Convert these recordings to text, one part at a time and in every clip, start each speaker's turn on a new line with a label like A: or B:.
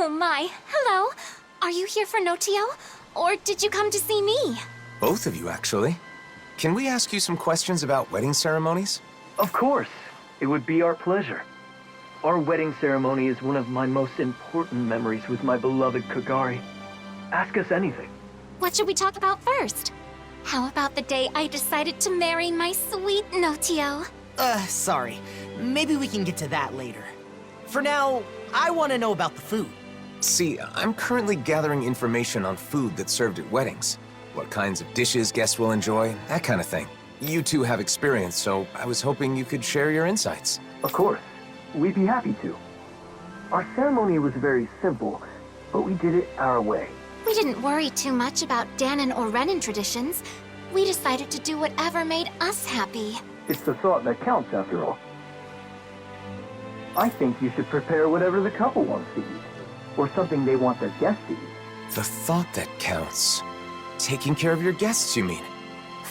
A: Oh my, hello. Are you here for Notio? Or did you come to see me?
B: Both of you, actually. Can we ask you some questions about wedding ceremonies?
C: Of course. It would be our pleasure. Our wedding ceremony is one of my most important memories with my beloved Kagari. Ask us anything.
A: What should we talk about first? How about the day I decided to marry my sweet Notio?
D: Sorry. Maybe we can get to that later. For now, I want to know about the food.
B: See, I'm currently gathering information on food that's served at weddings. What kinds of dishes guests will enjoy, that kind of thing. You two have experience, so I was hoping you could share your insights.
C: Of course. We'd be happy to. Our ceremony was very simple, but we did it our way.
A: We didn't worry too much about Dahnan or Renan traditions. We decided to do whatever made us happy.
C: It's the thought that counts, after all. I think you should prepare whatever the couple wants to eat, or something they want their guests to eat.
B: The thought that counts. Taking care of your guests, you mean?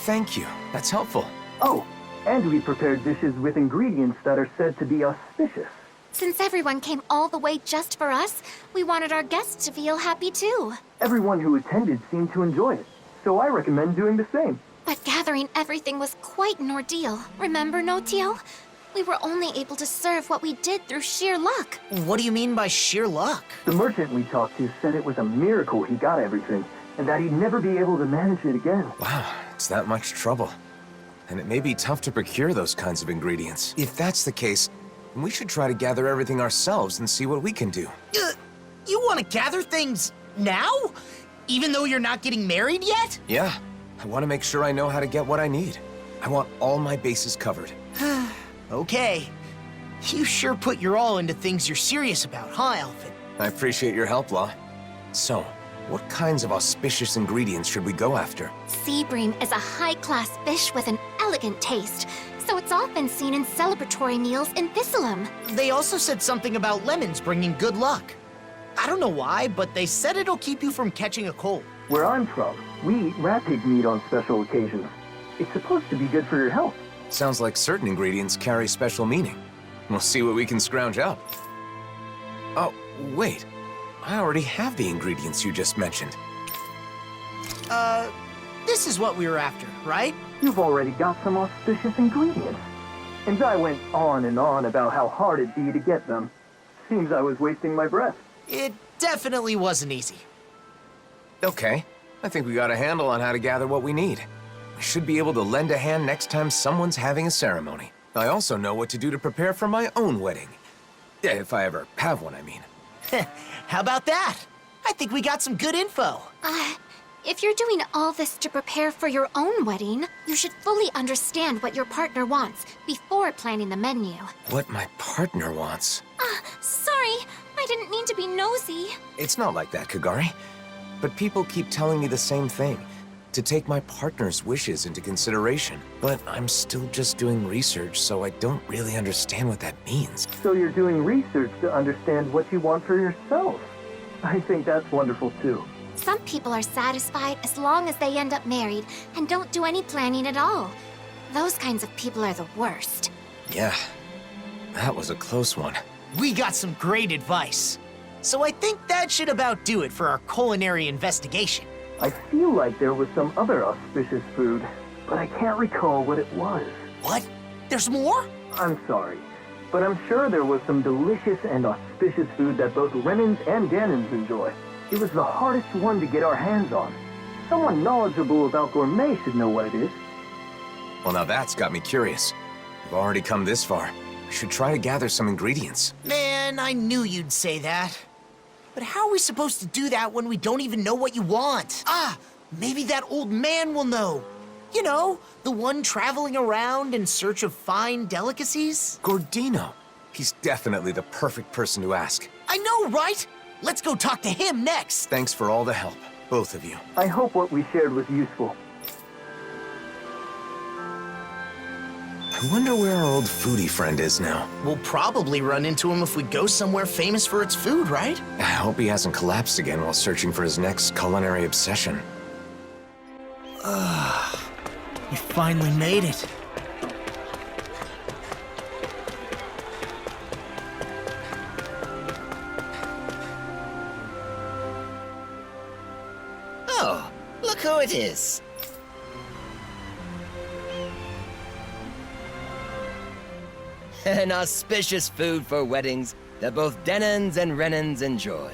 B: Thank you. That's helpful.
C: Oh, and we prepared dishes with ingredients that are said to be auspicious.
A: Since everyone came all the way just for us, we wanted our guests to feel happy too.
C: Everyone who attended seemed to enjoy it, so I recommend doing the same.
A: But gathering everything was quite an ordeal. Remember, Notio? We were only able to serve what we did through sheer luck.
D: What do you mean by sheer luck?
C: The merchant we talked to said it was a miracle he got everything, and that he'd never be able to manage it again.
B: Wow, it's that much trouble. And it may be tough to procure those kinds of ingredients. If that's the case, we should try to gather everything ourselves and see what we can do.
D: You want to gather things now? Even though you're not getting married yet?
B: Yeah, I want to make sure I know how to get what I need. I want all my bases covered.
D: Okay. You sure put your all into things you're serious about, huh, Alphen?
B: I appreciate your help, Law. So, what kinds of auspicious ingredients should we go after?
A: Sea bream is a high-class fish with an elegant taste, so it's often seen in celebratory meals in Thistleum.
D: They also said something about lemons bringing good luck. I don't know why, but they said it'll keep you from catching a cold.
C: Where I'm from, we eat rat pig meat on special occasions. It's supposed to be good for your health.
B: Sounds like certain ingredients carry special meaning. We'll see what we can scrounge up. Oh, wait. I already have the ingredients you just mentioned.
D: This is what we were after, right?
C: You've already got some auspicious ingredients. And I went on and on about how hard it'd be to get them. Seems I was wasting my breath.
D: It definitely wasn't easy.
B: Okay, I think we got a handle on how to gather what we need. We should be able to lend a hand next time someone's having a ceremony. I also know what to do to prepare for my own wedding. Yeah, if I ever have one, I mean.
D: How about that? I think we got some good info.
A: If you're doing all this to prepare for your own wedding, you should fully understand what your partner wants before planning the menu.
B: What my partner wants?
A: Sorry, I didn't mean to be nosy.
B: It's not like that, Kagari. But people keep telling me the same thing. To take my partner's wishes into consideration. But I'm still just doing research, so I don't really understand what that means.
C: So you're doing research to understand what you want for yourself. I think that's wonderful too.
A: Some people are satisfied as long as they end up married and don't do any planning at all. Those kinds of people are the worst.
B: Yeah, that was a close one.
D: We got some great advice. So I think that should about do it for our culinary investigation.
C: I feel like there was some other auspicious food, but I can't recall what it was.
D: What? There's more?
C: I'm sorry, but I'm sure there was some delicious and auspicious food that both Renans and Dahnans enjoy. It was the hardest one to get our hands on. Someone knowledgeable about gourmet should know what it is.
B: Well, now that's got me curious. We've already come this far. We should try to gather some ingredients.
D: Man, I knew you'd say that. But how are we supposed to do that when we don't even know what you want? Maybe that old man will know. You know, the one traveling around in search of fine delicacies?
B: Gordino. He's definitely the perfect person to ask.
D: I know, right? Let's go talk to him next.
B: Thanks for all the help, both of you.
C: I hope what we shared was useful.
B: I wonder where our old foodie friend is now.
D: We'll probably run into him if we go somewhere famous for its food, right?
B: I hope he hasn't collapsed again while searching for his next culinary obsession.
D: You finally made it.
E: Oh, look who it is. An auspicious food for weddings that both Dahnans and Renans enjoy.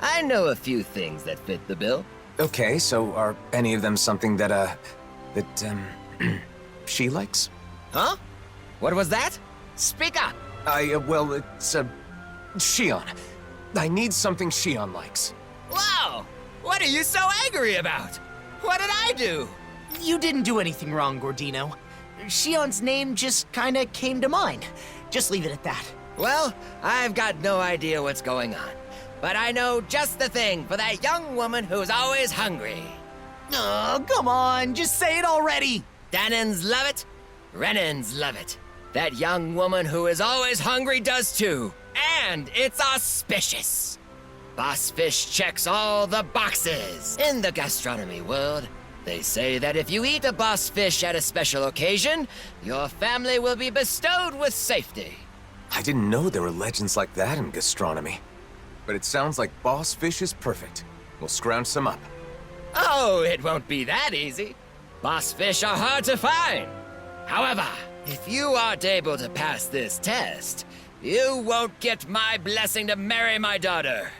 E: I know a few things that fit the bill.
B: Okay, so are any of them something that, she likes?
E: Huh? What was that? Speak up!
B: Well, it's, Shion. I need something Shion likes.
E: Wow! What are you so angry about? What did I do?
D: You didn't do anything wrong, Gordino. Shion's name just kinda came to mind. Just leave it at that.
E: Well, I've got no idea what's going on. But I know just the thing for that young woman who's always hungry.
D: Oh, come on, just say it already!
E: Dahnans love it. Renans love it. That young woman who is always hungry does too. And it's auspicious. Boss Fish checks all the boxes. In the gastronomy world, they say that if you eat a boss fish at a special occasion, your family will be bestowed with safety.
B: I didn't know there were legends like that in gastronomy. But it sounds like boss fish is perfect. We'll scrounge some up.
E: Oh, it won't be that easy. Boss fish are hard to find. However, if you aren't able to pass this test, you won't get my blessing to marry my daughter.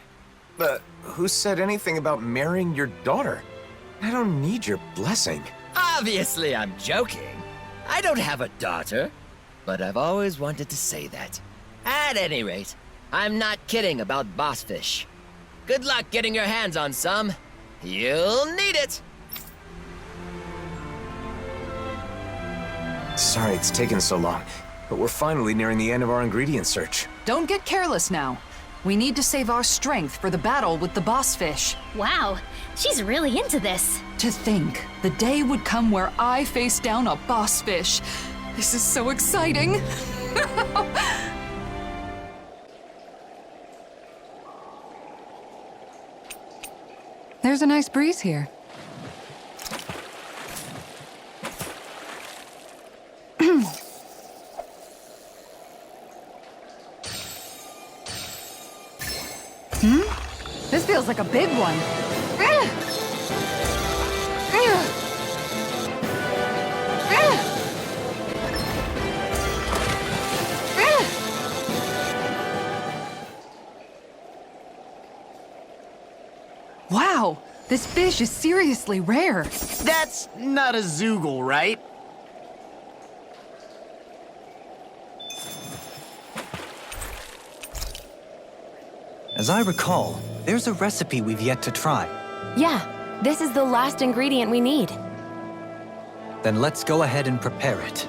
B: Who said anything about marrying your daughter? I don't need your blessing.
E: Obviously, I'm joking. I don't have a daughter, but I've always wanted to say that. At any rate, I'm not kidding about boss fish. Good luck getting your hands on some. You'll need it.
B: Sorry it's taken so long, but we're finally nearing the end of our ingredient search.
F: Don't get careless now. We need to save our strength for the battle with the boss fish.
G: Wow, she's really into this.
F: To think, the day would come where I face down a boss fish. This is so exciting. There's a nice breeze here. This feels like a big one. Wow, this fish is seriously rare.
D: That's not a Zoogle, right?
H: As I recall, there's a recipe we've yet to try.
I: Yeah, this is the last ingredient we need.
H: Then let's go ahead and prepare it.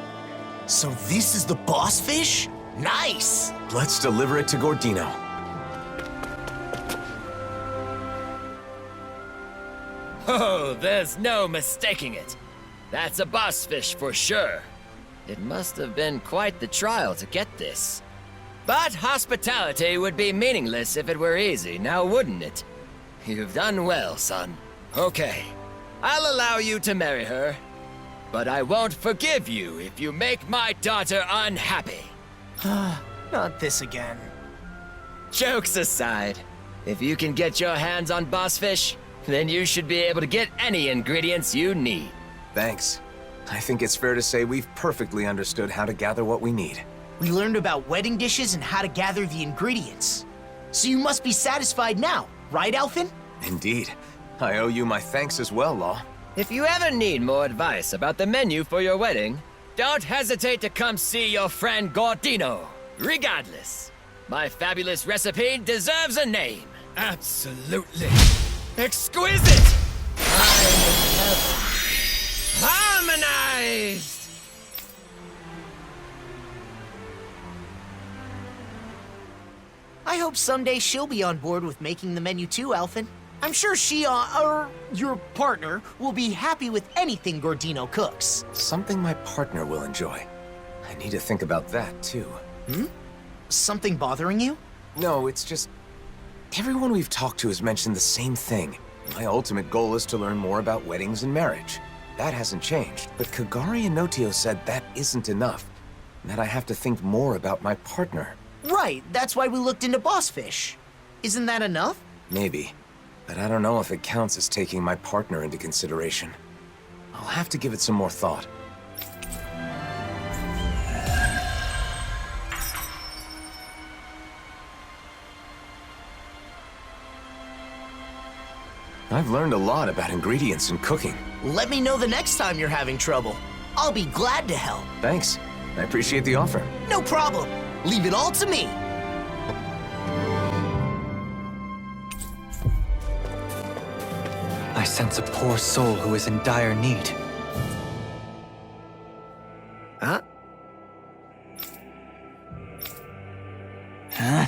D: So this is the boss fish? Nice!
B: Let's deliver it to Gordino.
E: Oh, there's no mistaking it. That's a boss fish for sure. It must have been quite the trial to get this. But hospitality would be meaningless if it were easy, now wouldn't it? You've done well, son. Okay, I'll allow you to marry her. But I won't forgive you if you make my daughter unhappy.
D: Not this again.
E: Jokes aside, if you can get your hands on boss fish, then you should be able to get any ingredients you need.
B: Thanks. I think it's fair to say we've perfectly understood how to gather what we need.
D: We learned about wedding dishes and how to gather the ingredients. So you must be satisfied now, right, Alphen?
B: Indeed. I owe you my thanks as well, Law.
E: If you ever need more advice about the menu for your wedding, don't hesitate to come see your friend Gordino. Regardless, my fabulous recipe deserves a name. Absolutely exquisite! Harmonized!
D: I hope someday she'll be on board with making the menu too, Alphen. I'm sure she, your partner, will be happy with anything Gordino cooks.
B: Something my partner will enjoy. I need to think about that, too.
D: Something bothering you?
B: No, it's just... everyone we've talked to has mentioned the same thing. My ultimate goal is to learn more about weddings and marriage. That hasn't changed, but Kagari and Notio said that isn't enough, and that I have to think more about my partner.
D: Right, that's why we looked into boss fish. Isn't that enough?
B: Maybe. but I don't know if it counts as taking my partner into consideration. I'll have to give it some more thought. I've learned a lot about ingredients and cooking.
D: Let me know the next time you're having trouble. I'll be glad to help.
B: Thanks. I appreciate the offer.
D: No problem. Leave it all to me.
H: I sense a poor soul who is in dire need.
D: Huh?
H: Huh?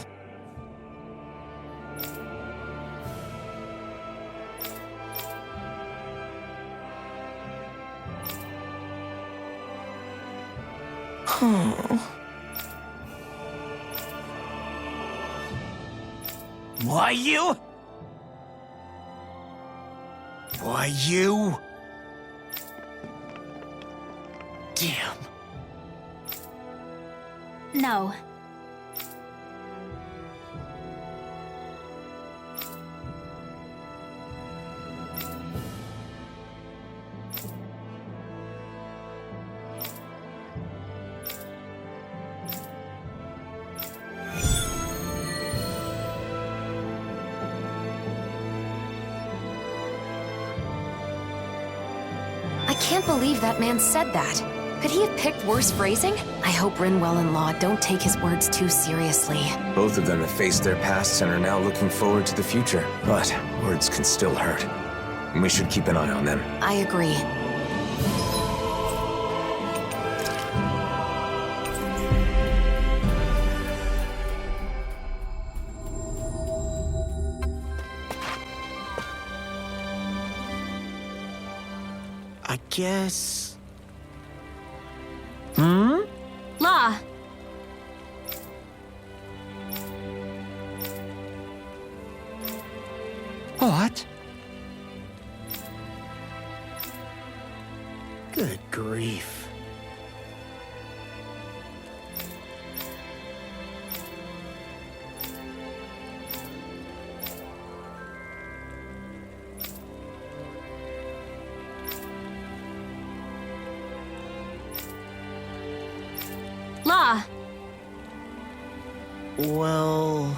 D: Why you? Why you? Damn.
G: No.
I: I can't believe that man said that. Could he have picked worse phrasing? I hope Renan Lord don't take his words too seriously.
B: Both of them have faced their pasts and are now looking forward to the future. But words can still hurt. And we should keep an eye on them.
I: I agree.
D: I guess...
G: La.
H: What?
D: Good grief.
G: La.
D: Well...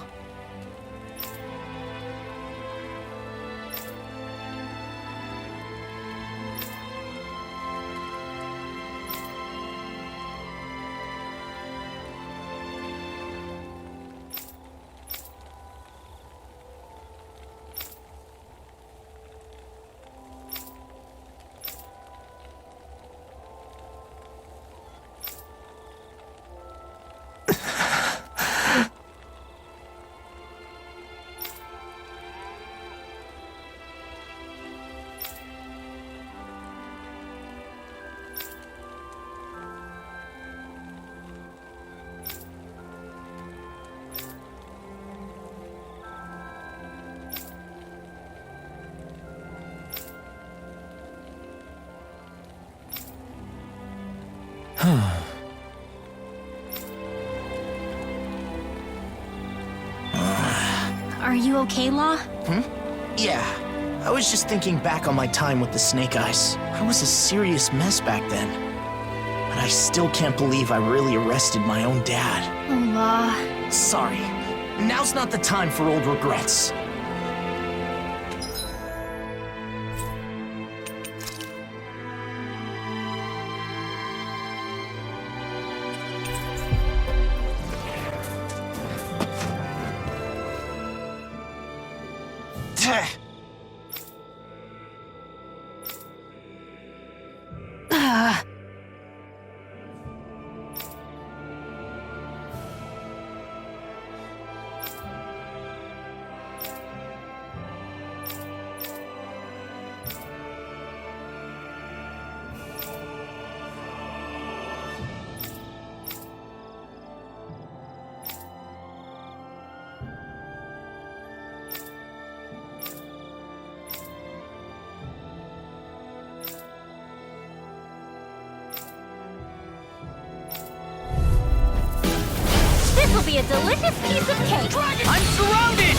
G: Are you okay, La?
D: Yeah. I was just thinking back on my time with the Snake Eyes. I was a serious mess back then. But I still can't believe I really arrested my own dad.
G: Oh, La.
D: Sorry. Now's not the time for old regrets.
G: This will be a delicious piece of cake.
D: I'm surrounded!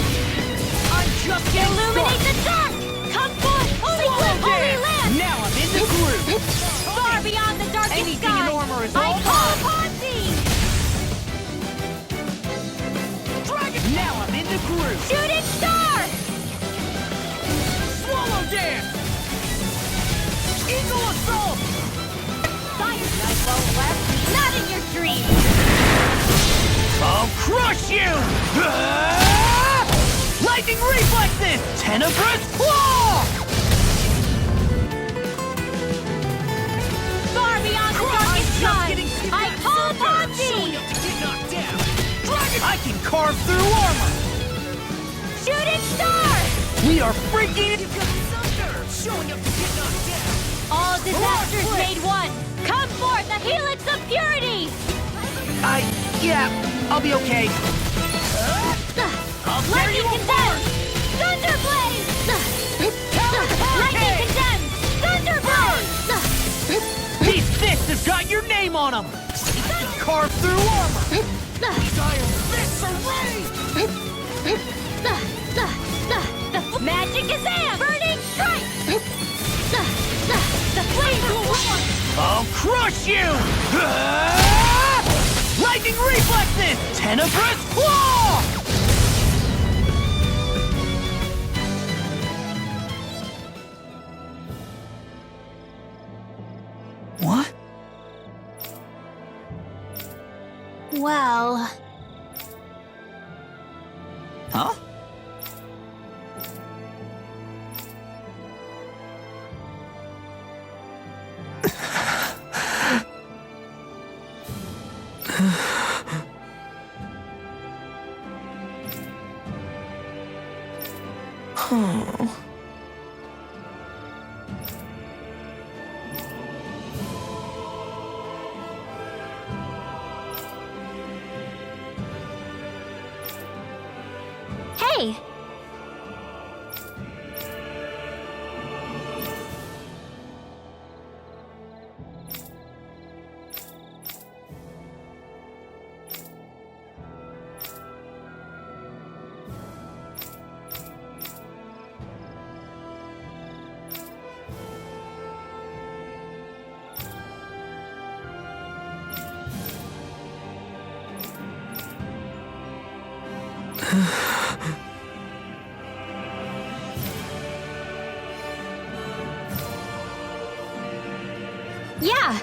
D: I'm just getting
G: Illuminate the
D: reversal!
G: Fire Knight won't last me. Not in your dreams!
D: I'll crush you! Lightning reflexes! Tenebrous claw!
G: Far beyond the darkest sky! I call upon thee!
D: I can carve through armor!
G: Shooting star!
D: We are freaking...
G: All disasters made one! Come forth, the helix of purity!
D: Yeah, I'll be okay.
G: Lightning condemned! Thunder blaze! Lightning condemned! Thunder blaze!
D: These fists have got your name on them! Carve through armor! These iron fists are ready!
G: The magic Kazam! Burning strike! The flames will roar!
D: I'll crush you! Lightning reflexes! Tenebrous claw! What?
G: Well...
D: Huh?
G: Hey! Yeah!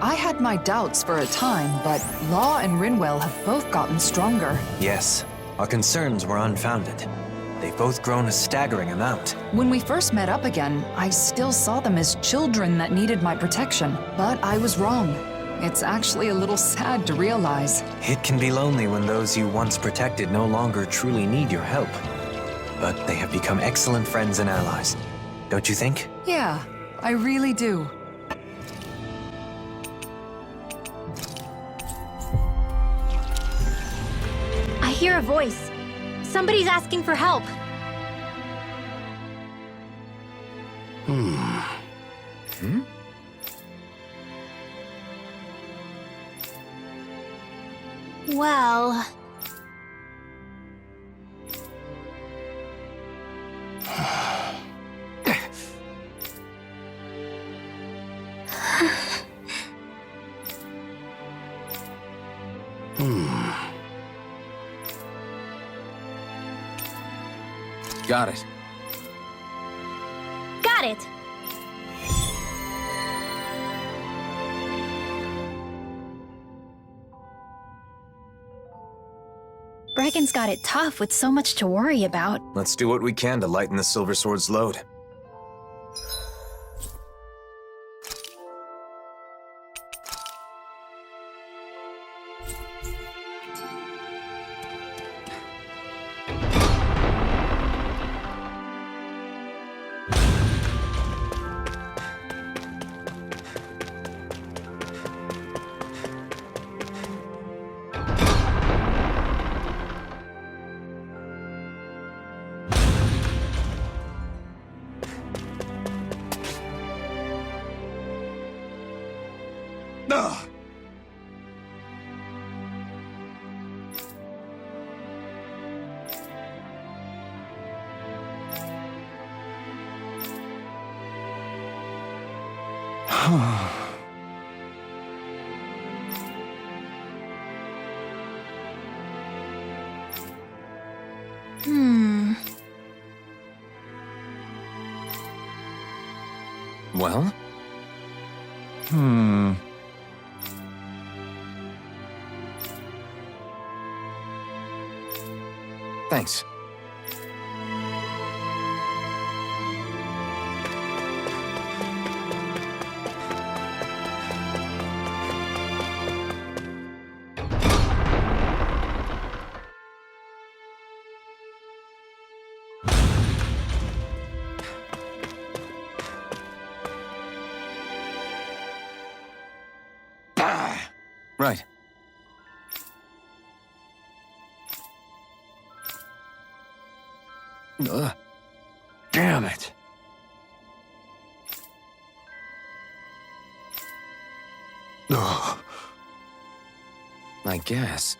F: I had my doubts for a time, but Law and Rinwell have both gotten stronger.
H: Yes, our concerns were unfounded. They've both grown a staggering amount.
F: When we first met up again, I still saw them as children that needed my protection. But I was wrong. It's actually a little sad to realize.
H: It can be lonely when those you once protected no longer truly need your help. But they have become excellent friends and allies. Don't you think?
F: Yeah, I really do.
G: I hear a voice. Somebody's asking for help. Well...
B: Got it.
G: Got it! Brecken's got it tough with so much to worry about.
B: Let's do what we can to lighten the Silver Sword's load. Well? Thanks. Right. Damn it. I guess.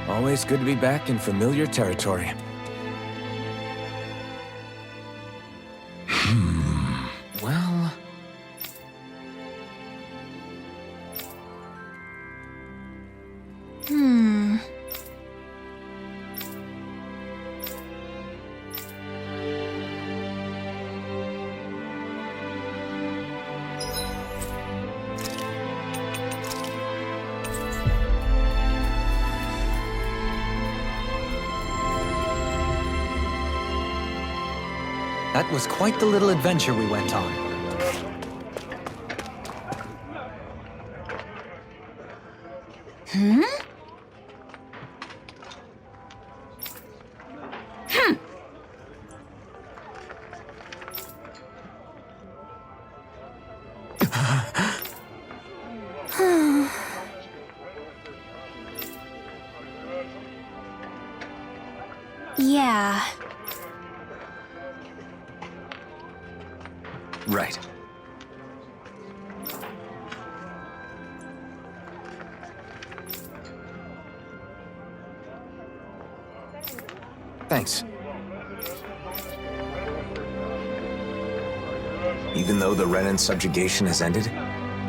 B: Always good to be back in familiar territory. Well...
H: That was quite the little adventure we went on.
A: Yeah.
B: Right. Thanks. Even though the Renan subjugation has ended,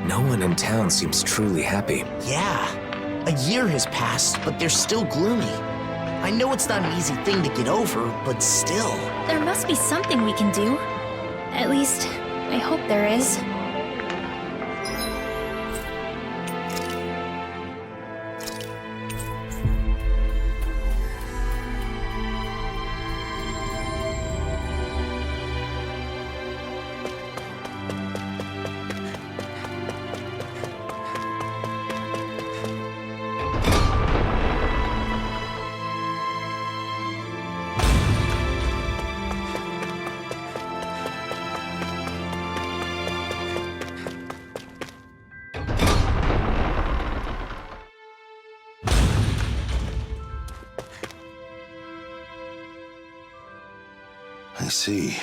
B: no one in town seems truly happy.
D: Yeah. A year has passed, but they're still gloomy. I know it's not an easy thing to get over, but still.
G: There must be something we can do. At least, I hope there is.
J: I see.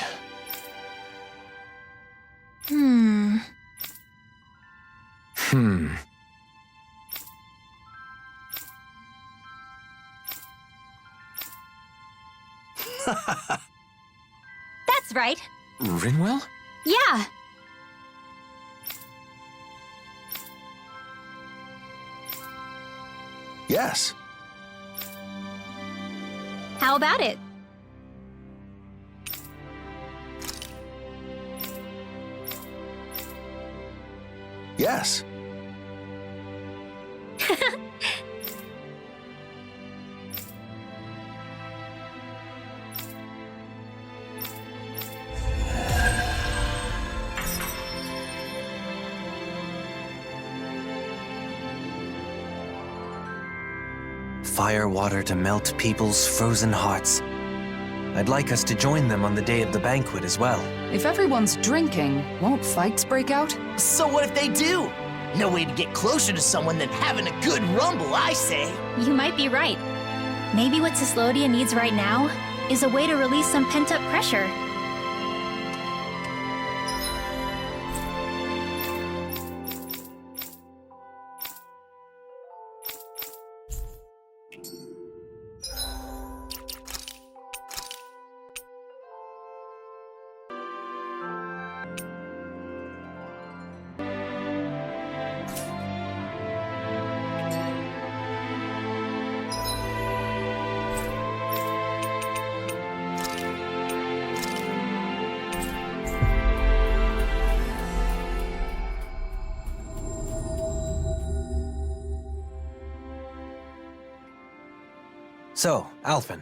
G: That's right.
B: Rinwell?
G: Yeah.
J: Yes.
G: How about it?
J: Yes.
H: Fire water to melt people's frozen hearts. I'd like us to join them on the day of the banquet as well.
F: If everyone's drinking, won't fights break out?
D: So what if they do? No way to get closer to someone than having a good rumble, I say.
G: You might be right. Maybe what Cyslodia needs right now is a way to release some pent-up pressure.
H: So, Alphen,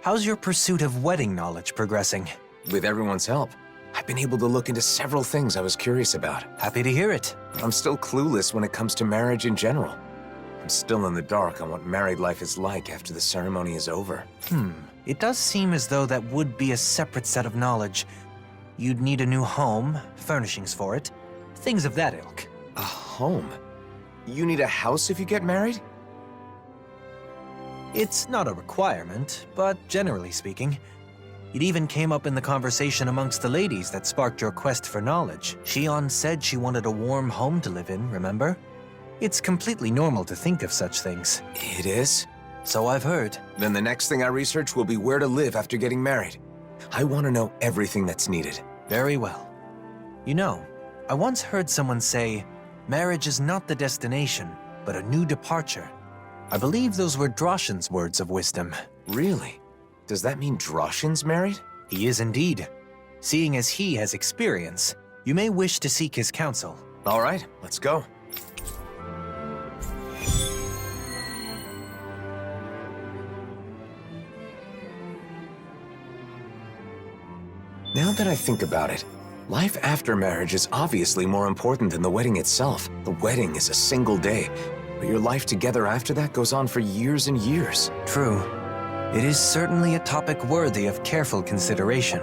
H: how's your pursuit of wedding knowledge progressing?
B: With everyone's help, I've been able to look into several things I was curious about.
H: Happy to hear it.
B: But I'm still clueless when it comes to marriage in general. I'm still in the dark on what married life is like after the ceremony is over.
H: It does seem as though that would be a separate set of knowledge. You'd need a new home, furnishings for it, things of that ilk.
B: A home? You need a house if you get married?
H: It's not a requirement, but generally speaking, it even came up in the conversation amongst the ladies that sparked your quest for knowledge. Shion said she wanted a warm home to live in, remember? It's completely normal to think of such things.
B: It is?
H: So I've heard.
B: Then the next thing I research will be where to live after getting married. I want to know everything that's needed.
H: Very well. You know, I once heard someone say, marriage is not the destination, but a new departure. I believe those were Droshin's words of wisdom.
B: Really? Does that mean Droshin's married?
H: He is indeed. Seeing as he has experience, you may wish to seek his counsel.
B: All right, let's go. Now that I think about it, life after marriage is obviously more important than the wedding itself. The wedding is a single day, but your life together after that goes on for years and years.
H: True. It is certainly a topic worthy of careful consideration.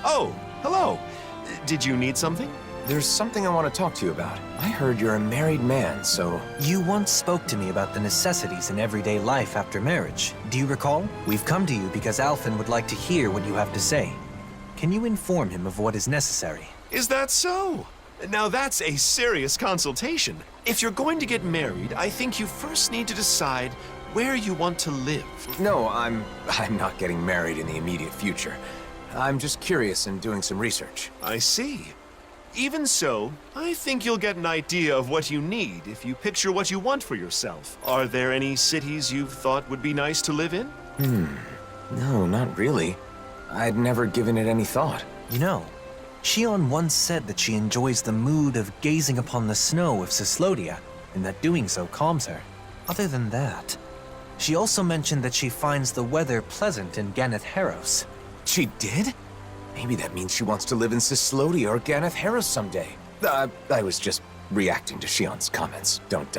K: Oh, hello. Did you need something?
B: There's something I want to talk to you about. I heard you're a married man, so...
H: You once spoke to me about the necessities in everyday life after marriage. Do you recall? We've come to you because Alphen would like to hear what you have to say. Can you inform him of what is necessary?
K: Is that so? Now that's a serious consultation. If you're going to get married, I think you first need to decide where you want to live.
B: No, I'm not getting married in the immediate future. I'm just curious and doing some research.
K: I see. Even so, I think you'll get an idea of what you need if you picture what you want for yourself. Are there any cities you've thought would be nice to live in?
B: No, not really. I'd never given it any thought.
H: You know, Shion once said that she enjoys the mood of gazing upon the snow of Cyslodia, and that doing so calms her. Other than that, she also mentioned that she finds the weather pleasant in Ganeth Heros.
B: She did? Maybe that means she wants to live in Cyslodia or Ganeth Heros someday. I was just reacting to Shion's comments. Don't,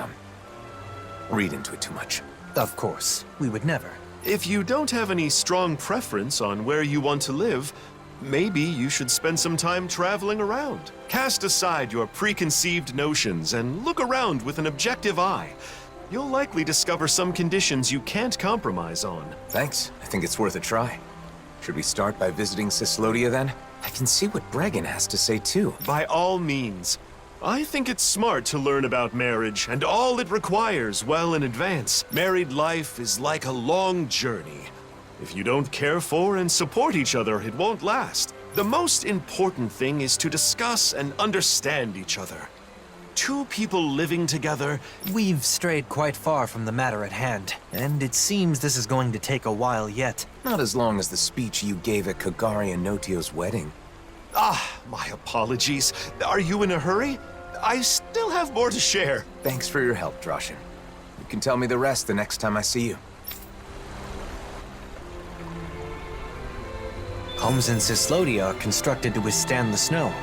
B: read into it too much.
H: Of course, we would never.
K: If you don't have any strong preference on where you want to live, maybe you should spend some time traveling around. Cast aside your preconceived notions and look around with an objective eye. You'll likely discover some conditions you can't compromise on.
B: Thanks. I think it's worth a try. Should we start by visiting Cyslodia then? I can see what Bregan has to say too.
K: By all means. I think it's smart to learn about marriage and all it requires well in advance. Married life is like a long journey. If you don't care for and support each other, it won't last. The most important thing is to discuss and understand each other. Two people living together.
H: We've strayed quite far from the matter at hand, and it seems this is going to take a while yet.
B: Not as long as the speech you gave at Kagari and Notio's wedding.
K: My apologies. Are you in a hurry? I still have more to share.
B: Thanks for your help, Droshin. You can tell me the rest the next time I see you.
H: Homes in Cislodia are constructed to withstand the snow.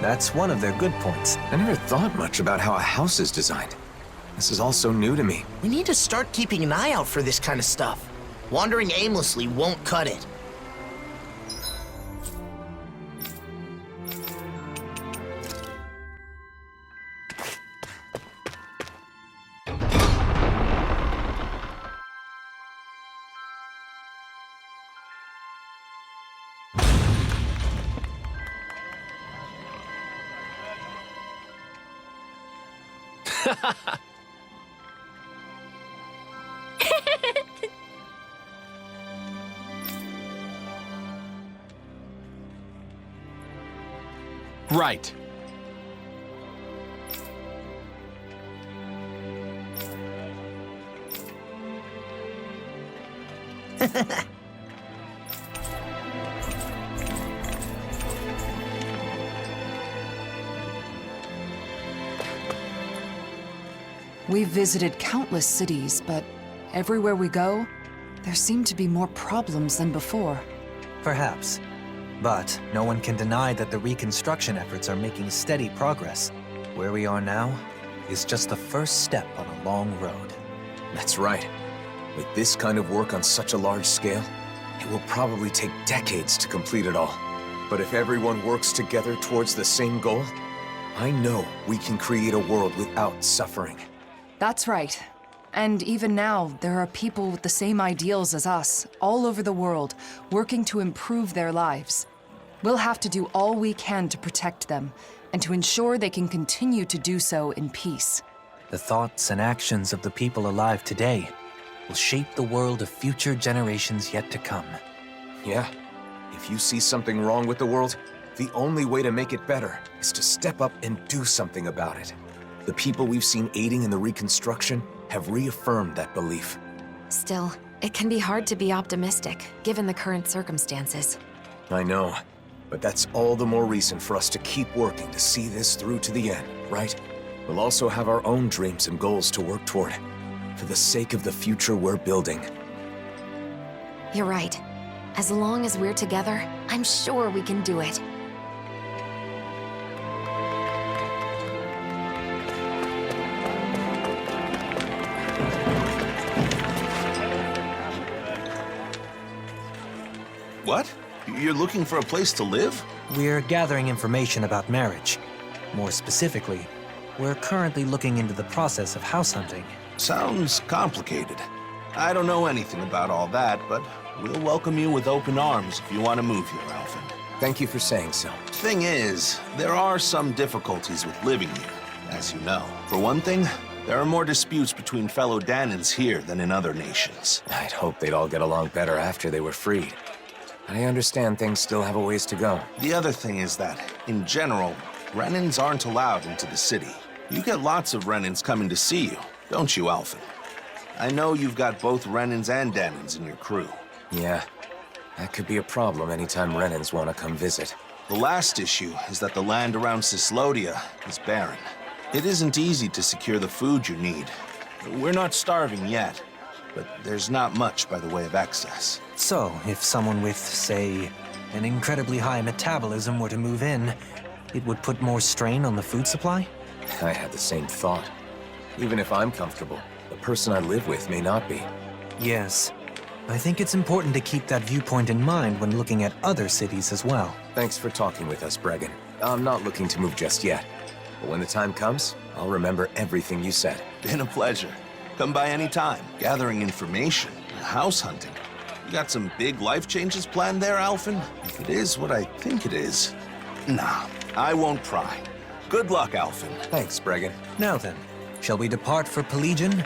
H: That's one of their good points.
B: I never thought much about how a house is designed. This is all so new to me.
D: We need to start keeping an eye out for this kind of stuff. Wandering aimlessly won't cut it.
L: Right.
F: We've visited countless cities, but everywhere we go, there seem to be more problems than before.
H: Perhaps. But no one can deny that the reconstruction efforts are making steady progress. Where we are now is just the first step on a long road.
B: That's right. With this kind of work on such a large scale, it will probably take decades to complete it all. But if everyone works together towards the same goal, I know we can create a world without suffering.
F: That's right. And even now, there are people with the same ideals as us, all over the world, working to improve their lives. We'll have to do all we can to protect them, and to ensure they can continue to do so in peace.
H: The thoughts and actions of the people alive today will shape the world of future generations yet to come.
B: Yeah. If you see something wrong with the world, the only way to make it better is to step up and do something about it. The people we've seen aiding in the reconstruction have reaffirmed that belief.
I: Still, it can be hard to be optimistic, given the current circumstances.
B: I know, but that's all the more reason for us to keep working to see this through to the end, right? We'll also have our own dreams and goals to work toward, for the sake of the future we're building.
I: You're right. As long as we're together, I'm sure we can do it.
J: What? You're looking for a place to live?
H: We're gathering information about marriage. More specifically, we're currently looking into the process of house hunting.
J: Sounds complicated. I don't know anything about all that, but we'll welcome you with open arms if you want to move here, Alphen.
B: Thank you for saying so.
J: Thing is, there are some difficulties with living here, as you know. For one thing, there are more disputes between fellow Dahnans here than in other nations.
B: I'd hope they'd all get along better after they were freed. I understand things still have a ways to go.
J: The other thing is that, in general, Renans aren't allowed into the city. You get lots of Renans coming to see you, don't you, Alphen? I know you've got both Renans and Dahnans in your crew.
B: Yeah, that could be a problem anytime Renans want to come visit.
J: The last issue is that the land around Cislodia is barren. It isn't easy to secure the food you need. We're not starving yet, but there's not much by the way of excess.
H: So, if someone with, say, an incredibly high metabolism were to move in, it would put more strain on the food supply?
B: I had the same thought. Even if I'm comfortable, the person I live with may not be.
H: Yes. I think it's important to keep that viewpoint in mind when looking at other cities as well.
B: Thanks for talking with us, Bregan. I'm not looking to move just yet. But when the time comes, I'll remember everything you said.
J: Been a pleasure. Come by any time. Gathering information, house hunting. You got some big life changes planned there, Alphen? If it is what I think it is. Nah, I won't pry. Good luck, Alphen.
B: Thanks, Bregan.
H: Now then, shall we depart for Pelegion?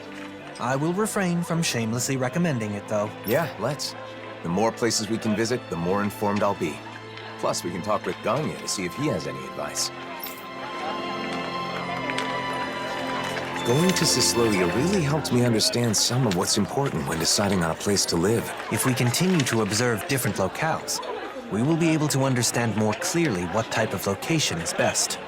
H: I will refrain from shamelessly recommending it, though.
B: Yeah, let's. The more places we can visit, the more informed I'll be. Plus, we can talk with Gagne to see if he has any advice. Going to Cislodia really helped me understand some of what's important when deciding on a place to live.
H: If we continue to observe different locales, we will be able to understand more clearly what type of location is best.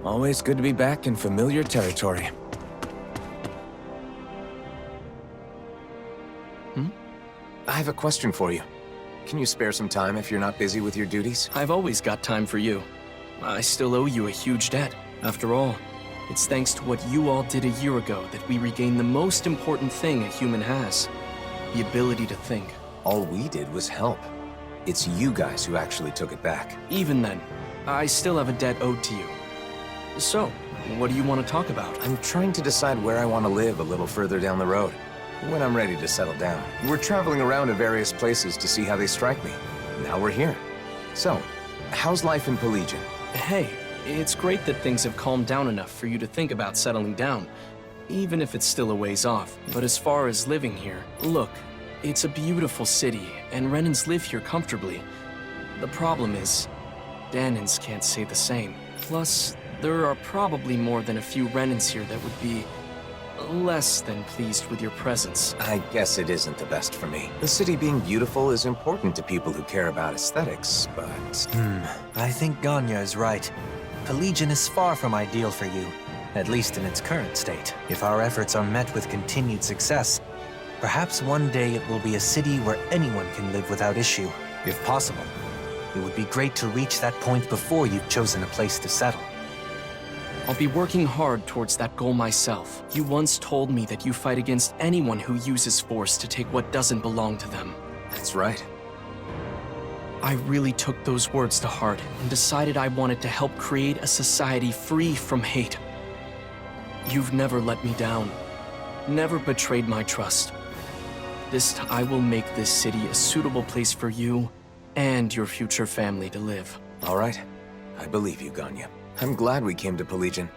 B: Always good to be back in familiar territory. I have a question for you. Can you spare some time if you're not busy with your duties?
L: I've always got time for you. I still owe you a huge debt. After all, it's thanks to what you all did a year ago that we regained the most important thing a human has. The ability to think.
B: All we did was help. It's you guys who actually took it back.
L: Even then, I still have a debt owed to you. So, what do you want to talk about?
B: I'm trying to decide where I want to live a little further down the road. When I'm ready to settle down. We're traveling around to various places to see how they strike me. Now we're here. So, how's life in Pelegion?
L: Hey, it's great that things have calmed down enough for you to think about settling down, even if it's still a ways off. But as far as living here, look, it's a beautiful city, and Renans live here comfortably. The problem is, Dahnans can't say the same. Plus, there are probably more than a few Renans here that would be less than pleased with your presence.
B: I guess it isn't the best for me. The city being beautiful is important to people who care about aesthetics, but...
H: I think Ganya is right. Pelegion is far from ideal for you, at least in its current state. If our efforts are met with continued success, perhaps one day it will be a city where anyone can live without issue, if possible. It would be great to reach that point before you've chosen a place to settle.
L: I'll be working hard towards that goal myself. You once told me that you fight against anyone who uses force to take what doesn't belong to them.
B: That's right.
L: I really took those words to heart and decided I wanted to help create a society free from hate. You've never let me down, never betrayed my trust. I will make this city a suitable place for you and your future family to live.
B: All right. I believe you, Ganya. I'm glad we came to Pelegion,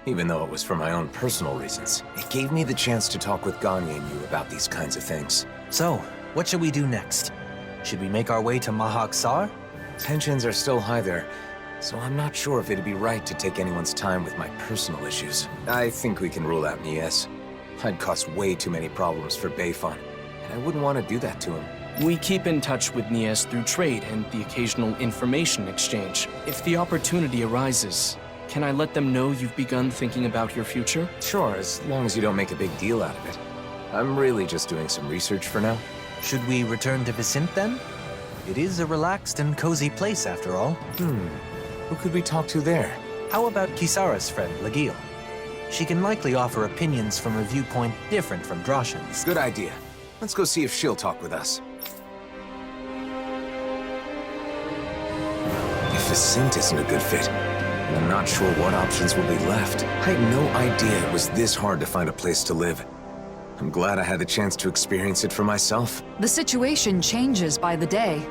B: even though it was for my own personal reasons. It gave me the chance to talk with Ganya and you about these kinds of things.
H: So, what should we do next? Should we make our way to Mahak-Sar?
B: Tensions are still high there, so I'm not sure if it'd be right to take anyone's time with my personal issues. I think we can rule out Nies. I'd cause way too many problems for Bayfon, and I wouldn't want to do that to him.
L: We keep in touch with Nies through trade and the occasional information exchange. If the opportunity arises, can I let them know you've begun thinking about your future?
B: Sure, as long as you don't make a big deal out of it. I'm really just doing some research for now.
H: Should we return to Vicente then? It is a relaxed and cozy place after all.
B: Who could we talk to there?
H: How about Kisara's friend, Legil? She can likely offer opinions from a viewpoint different from Droshan's.
B: Good idea. Let's go see if she'll talk with us. If Vicente isn't a good fit, and I'm not sure what options will be left. I had no idea it was this hard to find a place to live. I'm glad I had the chance to experience it for myself.
F: The situation changes by the day.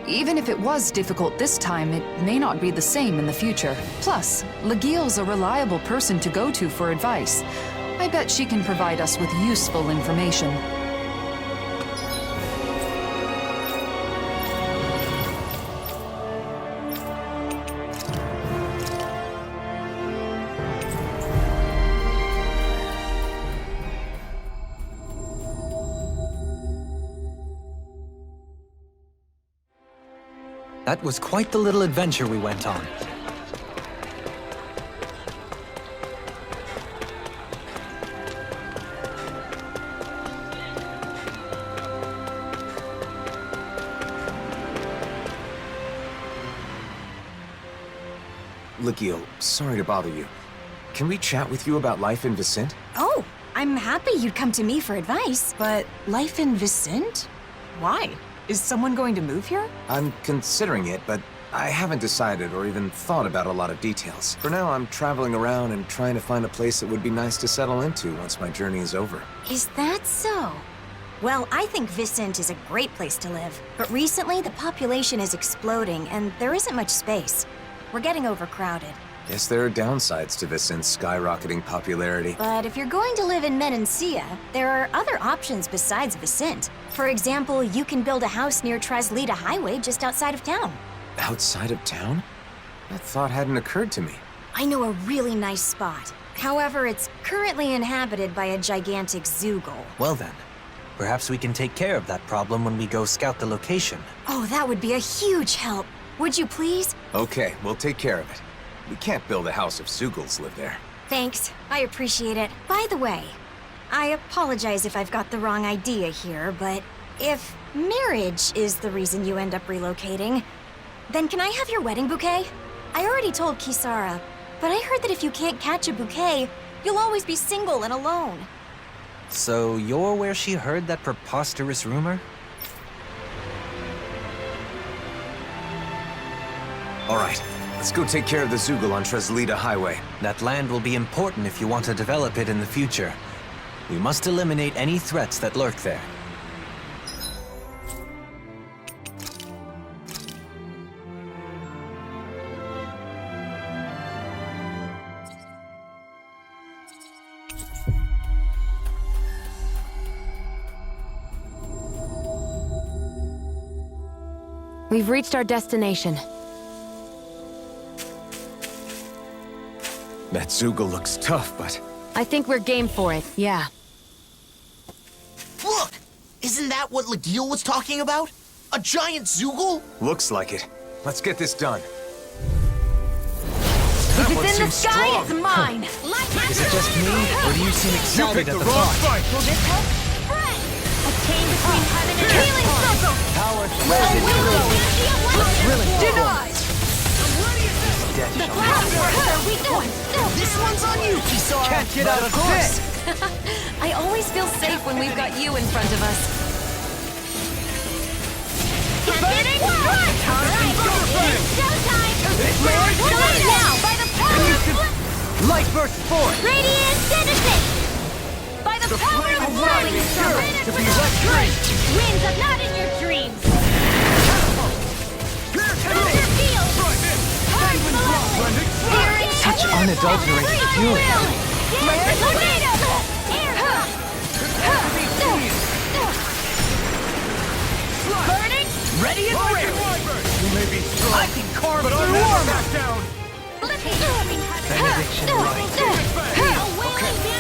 F: Even if it was difficult this time, it may not be the same in the future. Plus, Legil's a reliable person to go to for advice. I bet she can provide us with useful information.
H: That was quite the little adventure we went on.
B: Legil, sorry to bother you. Can we chat with you about life in Vicente?
M: Oh, I'm happy you'd come to me for advice, but life in Vicente? Why? Is someone going to move here?
B: I'm considering it, but I haven't decided or even thought about a lot of details. For now, I'm traveling around and trying to find a place that would be nice to settle into once my journey is over.
M: Is that so? Well, I think Vicente is a great place to live. But recently, the population is exploding and there isn't much space. We're getting overcrowded.
B: Yes, there are downsides to Vicente's skyrocketing popularity.
M: But if you're going to live in Menancia, there are other options besides Vicente. For example, you can build a house near Traslita Highway just outside of town.
B: Outside of town? That thought hadn't occurred to me.
M: I know a really nice spot. However, it's currently inhabited by a gigantic Zoogle.
H: Well then, perhaps we can take care of that problem when we go scout the location.
M: Oh, that would be a huge help. Would you please?
B: Okay, we'll take care of it. We can't build a house if Zugals live there.
M: Thanks. I appreciate it. By the way, I apologize if I've got the wrong idea here, but if marriage is the reason you end up relocating, then can I have your wedding bouquet? I already told Kisara, but I heard that if you can't catch a bouquet, you'll always be single and alone.
H: So you're where she heard that preposterous rumor?
B: All right, let's go take care of the Zugal on Treslita Highway.
H: That land will be important if you want to develop it in the future. We must eliminate any threats that lurk there.
I: We've reached our destination.
B: That Zugal looks tough, but...
I: I think we're game for it, yeah.
D: Look! Isn't that what Legil was talking about? A giant Zugal?
B: Looks like it. Let's get this done.
I: If it's in the sky, it's mine!
H: Is it just me, or do you seem excited at the thought?
G: Will this help? A chain between heaven and earth.
I: Healing circle!
H: Power flows into the
I: Denied!
H: death shall
I: Where are we going?
D: This one's on you, Kisara!
H: Can't get out of course!
I: I always feel safe when we've got you in front of us.
G: Burning strike! Alright, it's showtime! Right now, by the power of...
H: Light burst forth!
G: Radiant citizen! By the power of rolling stone!
H: To be let free!
G: Winds are not in your dreams! Over field!
H: Such unadulterated fury!
G: Burning!
H: Ready and ready! You may be strong, I can carve but through armor! Benediction right.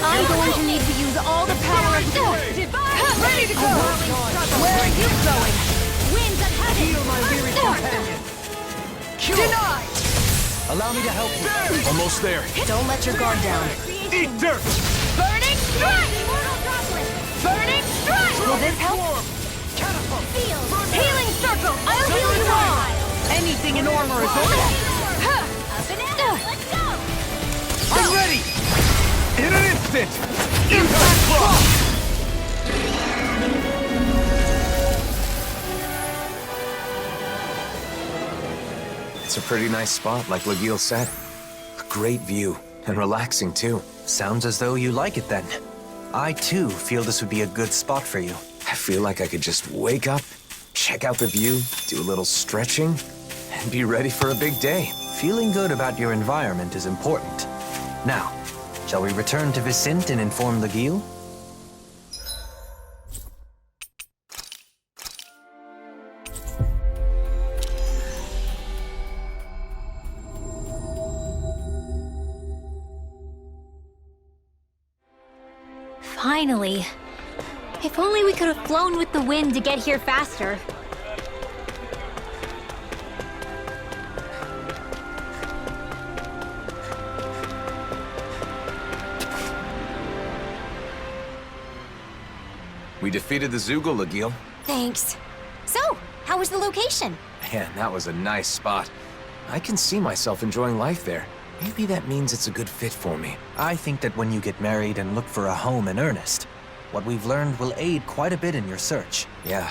G: I'm going to need to use all the power of divine.
I: Ready to go! Where are you going?
G: Winds of heaven!
H: Heal my weary companion!
I: Denied!
H: Allow me to help you.
B: Almost there.
I: Don't let your guard down.
B: Eat dirt!
G: Burning strike! Mortal droplet! Burning strike!
I: Will this help?
G: Field!
I: Healing circle! I'll heal you all! Anything in armor is okay.
G: Up and out! Let's go!
B: I'm ready! In an instant! Impact block! It's a pretty nice spot, like Legil said. A great view, and relaxing too.
H: Sounds as though you like it then. I too feel this would be a good spot for you.
B: I feel like I could just wake up, check out the view, do a little stretching, and be ready for a big day.
H: Feeling good about your environment is important. Now, shall we return to Vicente and inform Legil?
G: Finally. If only we could have flown with the wind to get here faster.
B: We defeated the Zugal, Legil.
M: Thanks. So, how was the location?
B: Man, that was a nice spot. I can see myself enjoying life there. Maybe that means it's a good fit for me.
H: I think that when you get married and look for a home in earnest, what we've learned will aid quite a bit in your search.
B: Yeah.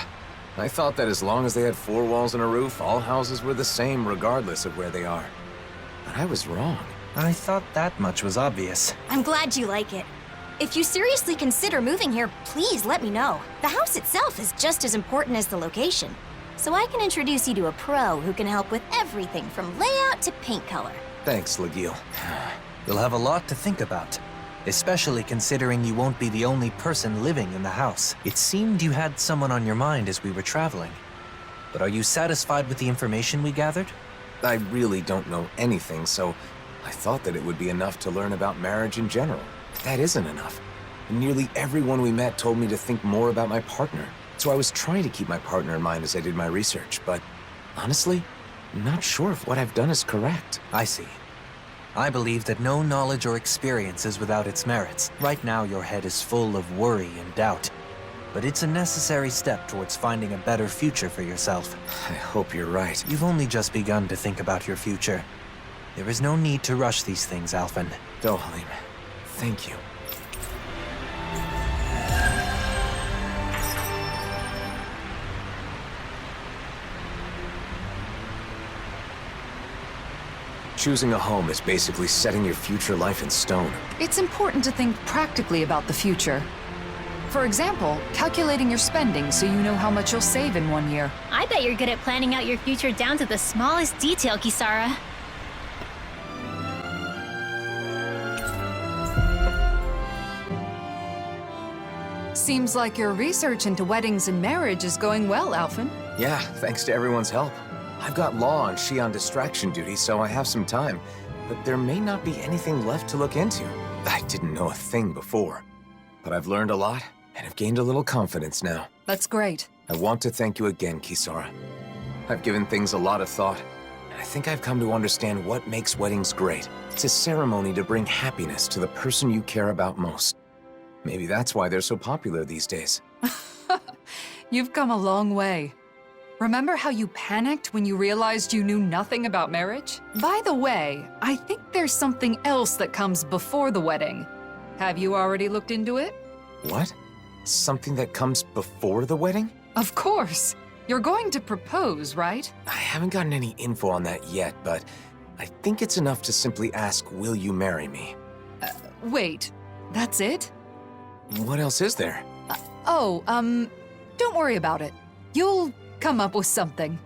B: I thought that as long as they had 4 walls and a roof, all houses were the same regardless of where they are. But I was wrong.
H: I thought that much was obvious.
M: I'm glad you like it. If you seriously consider moving here, please let me know. The house itself is just as important as the location. So I can introduce you to a pro who can help with everything from layout to paint color.
B: Thanks, Legil.
H: You'll have a lot to think about, especially considering you won't be the only person living in the house. It seemed you had someone on your mind as we were traveling. But are you satisfied with the information we gathered?
B: I really don't know anything, so I thought that it would be enough to learn about marriage in general. But that isn't enough. Nearly everyone we met told me to think more about my partner. So I was trying to keep my partner in mind as I did my research, but honestly, I'm not sure if what I've done is correct.
H: I see. I believe that no knowledge or experience is without its merits. Right now, your head is full of worry and doubt. But it's a necessary step towards finding a better future for yourself.
B: I hope you're right.
H: You've only just begun to think about your future. There is no need to rush these things, Alphen.
B: Dohalim, thank you. Choosing a home is basically setting your future life in stone.
F: It's important to think practically about the future. For example, calculating your spending so you know how much you'll save in 1 year.
G: I bet you're good at planning out your future down to the smallest detail, Kisara.
F: Seems like your research into weddings and marriage is going well, Alphen.
B: Yeah, thanks to everyone's help. I've got law on Shion distraction duty, so I have some time. But there may not be anything left to look into. I didn't know a thing before. But I've learned a lot, and have gained a little confidence now.
F: That's great.
B: I want to thank you again, Kisara. I've given things a lot of thought, and I think I've come to understand what makes weddings great. It's a ceremony to bring happiness to the person you care about most. Maybe that's why they're so popular these days.
F: You've come a long way. Remember how you panicked when you realized you knew nothing about marriage? By the way, I think there's something else that comes before the wedding. Have you already looked into it?
B: What? Something that comes before the wedding?
F: Of course. You're going to propose, right?
B: I haven't gotten any info on that yet, but I think it's enough to simply ask, will you marry me?
F: Wait, that's it?
B: What else is there?
F: Don't worry about it. You'll come up with something.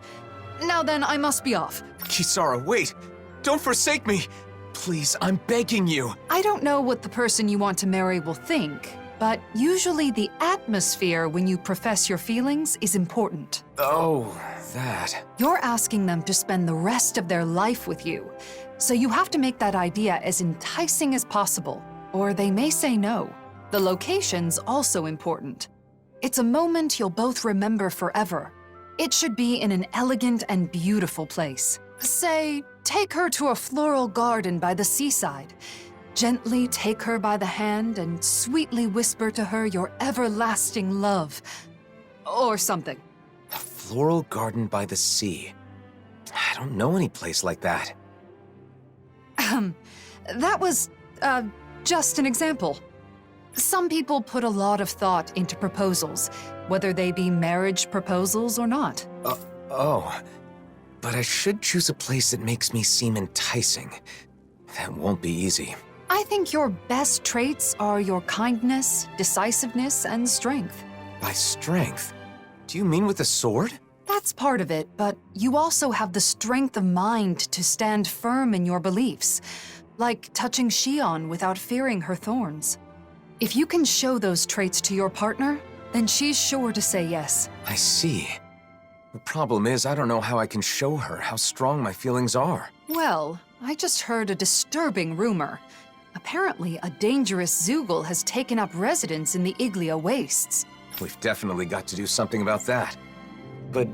F: Now then, I must be off.
B: Kisara, wait! Don't forsake me! Please, I'm begging you!
F: I don't know what the person you want to marry will think, but usually the atmosphere when you profess your feelings is important.
B: Oh, that.
F: You're asking them to spend the rest of their life with you, so you have to make that idea as enticing as possible, or they may say no. The location's also important. It's a moment you'll both remember forever. It should be in an elegant and beautiful place. Say, take her to a floral garden by the seaside. Gently take her by the hand and sweetly whisper to her your everlasting love. Or something.
B: A floral garden by the sea. I don't know any place like that.
F: That was, just an example. Some people put a lot of thought into proposals, whether they be marriage proposals or not.
B: But I should choose a place that makes me seem enticing. That won't be easy.
F: I think your best traits are your kindness, decisiveness, and strength.
B: By strength? Do you mean with a sword?
F: That's part of it, but you also have the strength of mind to stand firm in your beliefs, like touching Shion without fearing her thorns. If you can show those traits to your partner, then she's sure to say yes.
B: I see. The problem is, I don't know how I can show her how strong my feelings are.
F: Well, I just heard a disturbing rumor. Apparently, a dangerous Zoogle has taken up residence in the Iglia Wastes.
B: We've definitely got to do something about that. But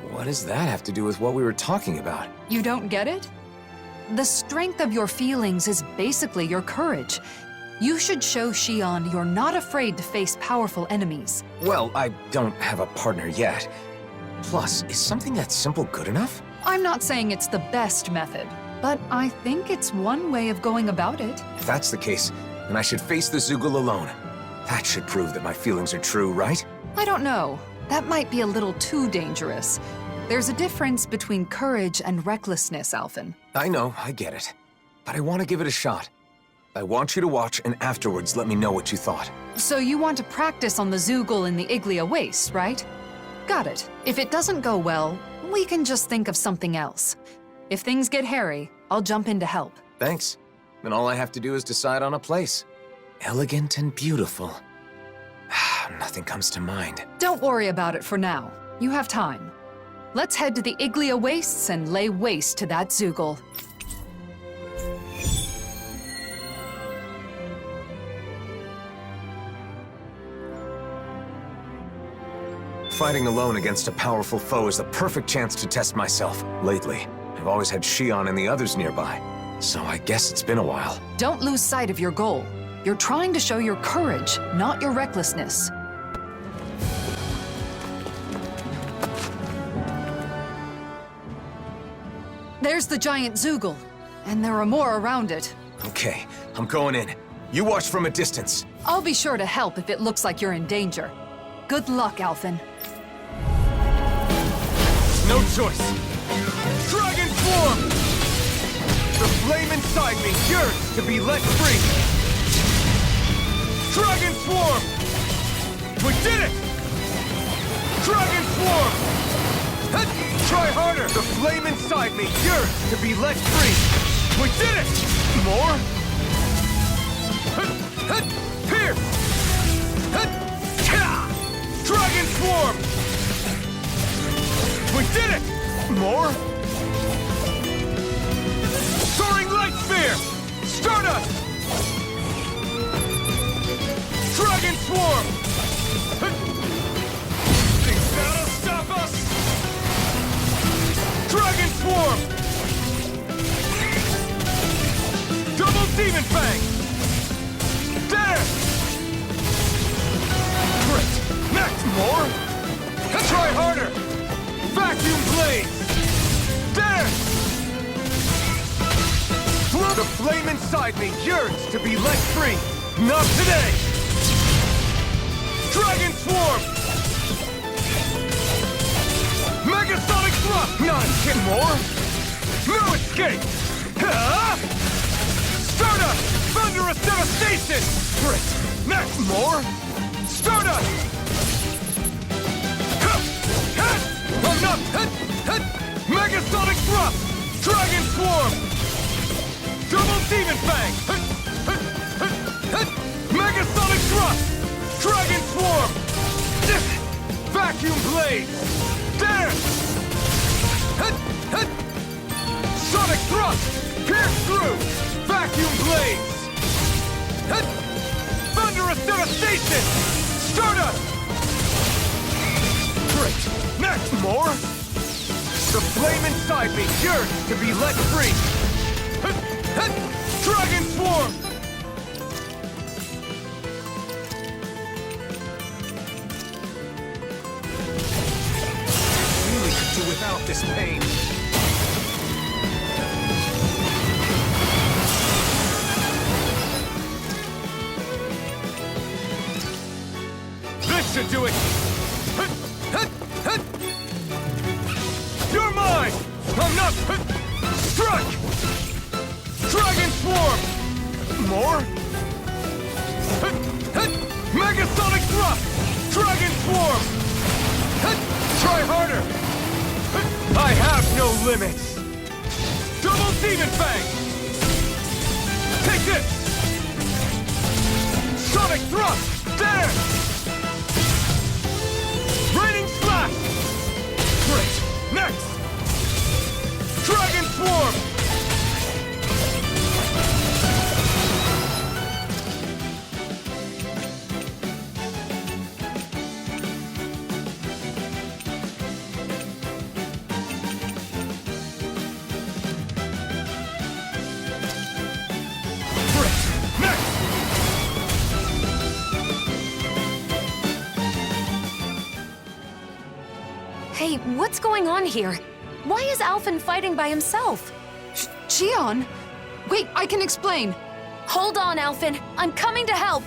B: what does that have to do with what we were talking about?
F: You don't get it? The strength of your feelings is basically your courage. You should show Shion you're not afraid to face powerful enemies.
B: Well, I don't have a partner yet. Plus, is something that simple good enough?
F: I'm not saying it's the best method, but I think it's one way of going about it.
B: If that's the case, then I should face the Zoogle alone. That should prove that my feelings are true, right?
F: I don't know. That might be a little too dangerous. There's a difference between courage and recklessness, Alphen.
B: I know, I get it. But I want to give it a shot. I want you to watch, and afterwards let me know what you thought.
F: So you want to practice on the Zoogle in the Iglia Waste, right? Got it. If it doesn't go well, we can just think of something else. If things get hairy, I'll jump in to help.
B: Thanks. Then all I have to do is decide on a place. Elegant and beautiful. Nothing comes to mind.
F: Don't worry about it for now. You have time. Let's head to the Iglia Wastes and lay waste to that Zoogle.
B: Fighting alone against a powerful foe is the perfect chance to test myself. Lately, I've always had Shion and the others nearby. So I guess it's been a while.
F: Don't lose sight of your goal. You're trying to show your courage, not your recklessness. There's the giant Zoogle, and there are more around it.
B: Okay, I'm going in. You watch from a distance.
F: I'll be sure to help if it looks like you're in danger. Good luck, Alphen.
B: No choice. Dragon Swarm! The flame inside me yearns to be let free. Dragon Swarm! We did it! Dragon Swarm! Try harder! The flame inside me yearns to be let free. We did it! More? Pierce! Dragon Swarm! We did it! More? Soaring Light Sphere! Stardust! Dragon Swarm! Think that'll stop us? Dragon Swarm! Double Demon Fang! Dash! Crit! Next! More? Try harder! Vacuum Blade! Dash! The flame inside me yearns to be let free! Not today! Dragon Swarm! Megasonic Thrust! Not hit more! No escape! Stardust! Thunderous Devastation! Crit! Next! More! Stardust! I'm not! Megasonic Thrust! Dragon Swarm! Double Demon Fang! Megasonic Thrust! Dragon Swarm! Vacuum Blade! Dance! Sonic Thrust! Pierce through! Vacuum Blades! Thunderous Devastation! Stardust! Great! Next, more! The flame inside me yearns to be let free! Dragon Swarm! Really could do without this pain. This should do it! You're mine! I'm not... Strike! Dragon Swarm! More? Megasonic Thrust! Dragon Swarm! Try harder! I have no limits! Double Demon Fang! Take this! Sonic Thrust! There! Raining Slash! Great! Next! Dragon Swarm! Great! Next!
I: Hey, what's going on here? Why is Alphen fighting by himself?
F: Xion! Wait, I can explain.
I: Hold on, Alphen. I'm coming to help.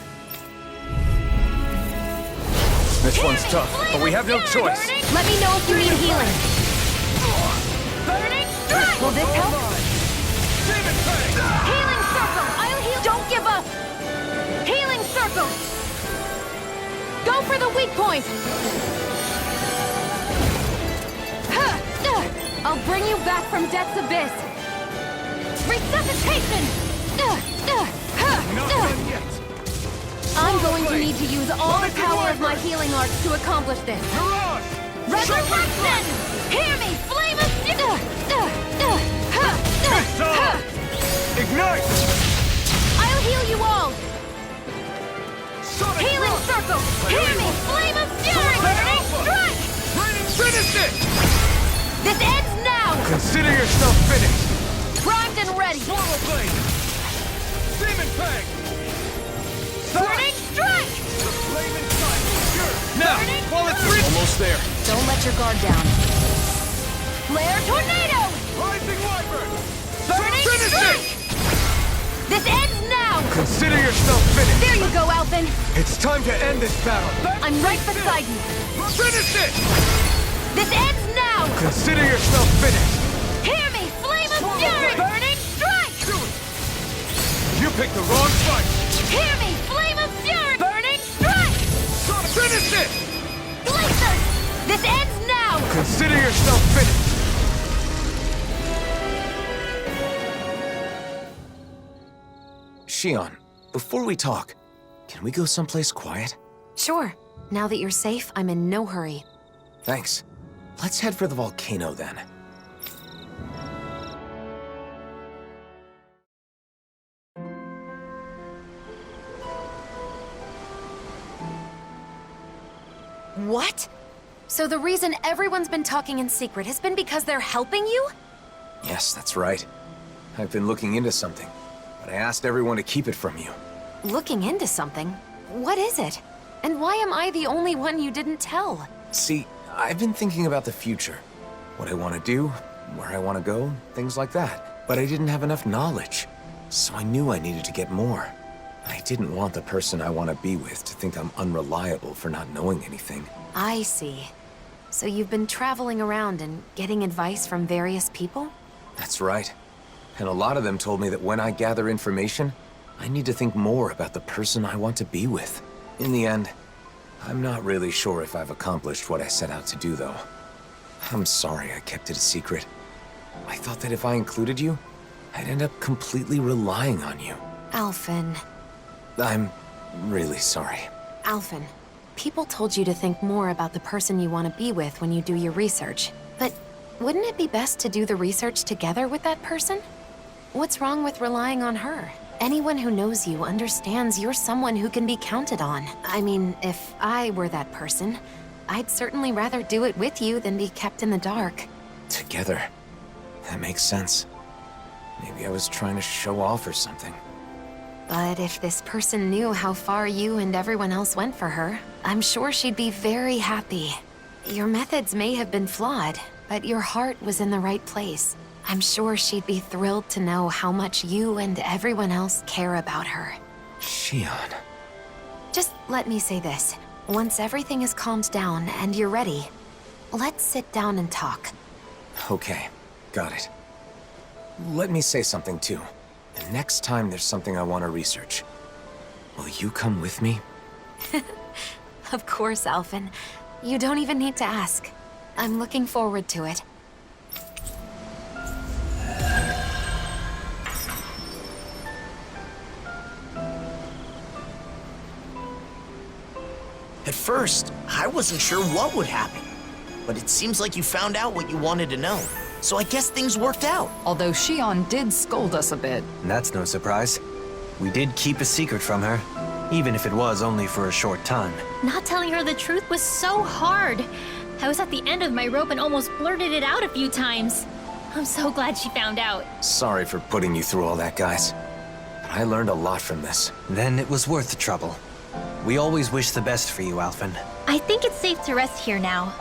B: This one's tough, but we have no choice.
I: Let me know if you need healing.
G: Burning Strike!
I: Will this help?
B: Demon Fang!
G: Healing Circle! I'll heal.
I: Don't give up!
G: Healing Circle! Go for the weak point!
I: I'll bring you back from Death's Abyss.
G: Resuscitation!
B: Not done yet!
I: I'm going to need to use all the power of my healing arts to accomplish this.
B: Mirage!
G: Resurrection! Hear me! Flame of...
B: Missile! Ignite!
G: I'll heal you all!
B: Sonic
G: Healing
B: Thrust!
G: Circle! Hear me! Flame of Fury!
B: Sword
G: Burning
B: Alpha!
G: Strike!
B: Finish it!
G: This ends now!
B: Consider yourself finished!
G: Prime Primed and ready!
B: Swallow blade! Demon peg!
G: Burning strike!
B: Flame inside! Sure! Now!
G: Burning
B: While it's free! Almost there!
I: Don't let your guard down.
G: Flare tornado!
B: Rising wyvern!
G: Burning
B: Finish
G: strike!
B: it!
G: This ends now!
B: Consider yourself finished!
G: There you go, Alphen!
B: It's time to end this battle!
G: I'm right beside you!
B: Finish it!
G: This ends now!
B: Consider yourself finished!
G: Hear me! Flame of fury! Burning strike!
B: Do it! You picked the wrong fight!
G: Hear me! Flame of fury! Burning strike!
B: Finish it!
G: Glacier! This ends now!
B: Consider yourself finished! Shion, before we talk, can we go someplace quiet?
I: Sure. Now that you're safe, I'm in no hurry.
B: Thanks. Let's head for the volcano then.
I: What? So the reason everyone's been talking in secret has been because they're helping you?
B: Yes, that's right. I've been looking into something, but I asked everyone to keep it from you.
I: Looking into something? What is it? And why am I the only one you didn't tell?
B: See, I've been thinking about the future. What I want to do, where I want to go, things like that. But I didn't have enough knowledge, so I knew I needed to get more. I didn't want the person I want to be with to think I'm unreliable for not knowing anything.
I: I see. So you've been traveling around and getting advice from various people?
B: That's right. And a lot of them told me that when I gather information, I need to think more about the person I want to be with. In the end, I'm not really sure if I've accomplished what I set out to do, though. I'm sorry I kept it a secret. I thought that if I included you, I'd end up completely relying on you.
I: Alphen.
B: I'm really sorry.
I: Alphen, people told you to think more about the person you want to be with when you do your research. But wouldn't it be best to do the research together with that person? What's wrong with relying on her? Anyone who knows you understands you're someone who can be counted on. I mean, if I were that person, I'd certainly rather do it with you than be kept in the dark.
B: Together. That makes sense. Maybe I was trying to show off or something.
I: But if this person knew how far you and everyone else went for her, I'm sure she'd be very happy. Your methods may have been flawed, but your heart was in the right place. I'm sure she'd be thrilled to know how much you and everyone else care about her.
B: Shion.
I: Just let me say this. Once everything is calmed down and you're ready, let's sit down and talk.
B: Okay, got it. Let me say something too. The next time there's something I want to research, will you come with me?
I: Of course, Alphen. You don't even need to ask. I'm looking forward to it.
D: At first, I wasn't sure what would happen. But it seems like you found out what you wanted to know. So I guess things worked out.
F: Although Shion did scold us a bit.
H: That's no surprise. We did keep a secret from her, even if it was only for a short time.
N: Not telling her the truth was so hard. I was at the end of my rope and almost blurted it out a few times. I'm so glad she found out.
B: Sorry for putting you through all that, guys. But I learned a lot from this.
H: Then it was worth the trouble. We always wish the best for you, Alphen.
N: I think it's safe to rest here now.